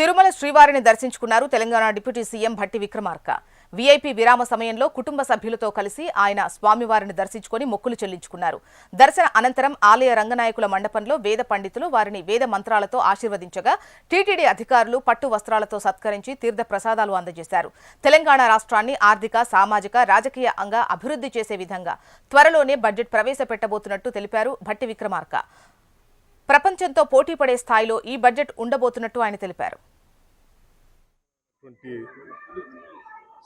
తిరుమల శ్రీవారిని దర్శించుకున్నారు Telangana deputy CM Bhatti Vikramarka. VIP విరామ సమయంలో కుటుంబ సభ్యులతో కలిసి ఆయన స్వామివారిని దర్శించుకుని మొక్కులు చెల్లించుకున్నారు. దర్శన అనంతరం ఆలయ రంగనాయకుల మండపంలో వేద పండితులు వారిని వేద మంత్రాలతో ఆశీర్వదించగా టీటీడీ అధికారులు పట్టు వస్త్రాలతో సత్కరించి తీర్థ ప్రసాదాలు అందజేశారు. తెలంగాణ రాష్ట్రాన్ని ఆర్థిక, సామాజిక, రాజకీయంగా అభివృద్ధి చేసే విధంగా త్వరలోనే బడ్జెట్ ప్రవేశపెట్టబోతున్నట్టు తెలిపారు భట్టి విక్రమార్క. ప్రపంచంతో పోటీ పడే స్థాయిలో ఈ బడ్జెట్ ఉండబోతున్నట్టు ఆయన తెలిపారు.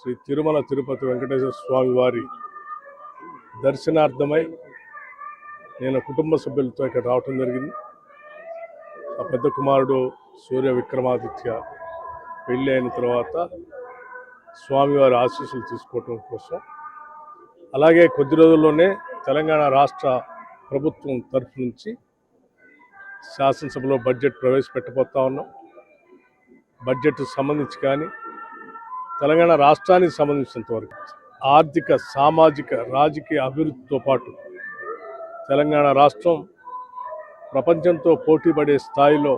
శ్రీ తిరుమల తిరుపతి వెంకటేశ్వర స్వామి వారి దర్శనార్థమై నేను కుటుంబ సభ్యులతో ఇక్కడ రావటం జరిగింది. ఆ పెద్ద కుమారుడు సూర్య విక్రమాదిత్య పెళ్ళి అయిన తర్వాత స్వామివారి ఆశీస్సులు తీసుకోవటం కోసం, అలాగే కొద్ది రోజుల్లోనే తెలంగాణ రాష్ట్ర ప్రభుత్వం తరఫు నుంచి శాసనసభలో బడ్జెట్ ప్రవేశపెట్టబోతా ఉన్నాం. బడ్జెట్ సంబంధించి కానీ తెలంగాణ రాష్ట్రానికి సంబంధించినంత వరకు ఆర్థిక, సామాజిక, రాజకీయ అభివృద్ధితో పాటు తెలంగాణ రాష్ట్రం ప్రపంచంతో పోటీపడే స్థాయిలో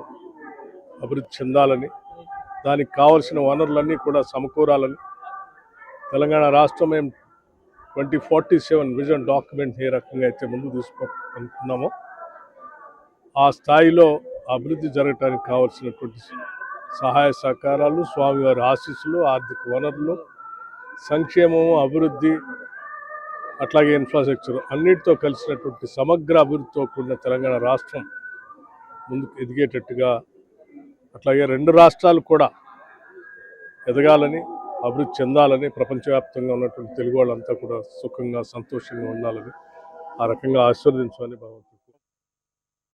అభివృద్ధి చెందాలని, దానికి కావలసిన వనరులన్నీ కూడా సమకూరాలని, తెలంగాణ రాష్ట్రం మేము 2047 విజన్ డాక్యుమెంట్ ఏ రకంగా అయితే ముందు తీసుకోనుకున్నామో ఆ స్థాయిలో అభివృద్ధి జరగడానికి కావలసినటువంటి సహాయ సహకారాలు, స్వామివారి ఆశీస్సులు, ఆర్థిక వనరులు, సంక్షేమము, అభివృద్ధి, అట్లాగే ఇన్ఫ్రాస్ట్రక్చర్ అన్నిటితో కలిసినటువంటి సమగ్ర అభివృద్ధితో కూడిన తెలంగాణ రాష్ట్రం ముందుకు ఎదిగేటట్టుగా, అట్లాగే రెండు రాష్ట్రాలు కూడా ఎదగాలని, అభివృద్ధి చెందాలని, ప్రపంచవ్యాప్తంగా ఉన్నటువంటి తెలుగు వాళ్ళంతా కూడా సుఖంగా, సంతోషంగా ఉండాలని, ఆ రకంగా ఆశీర్వదించమని భగవంతుడు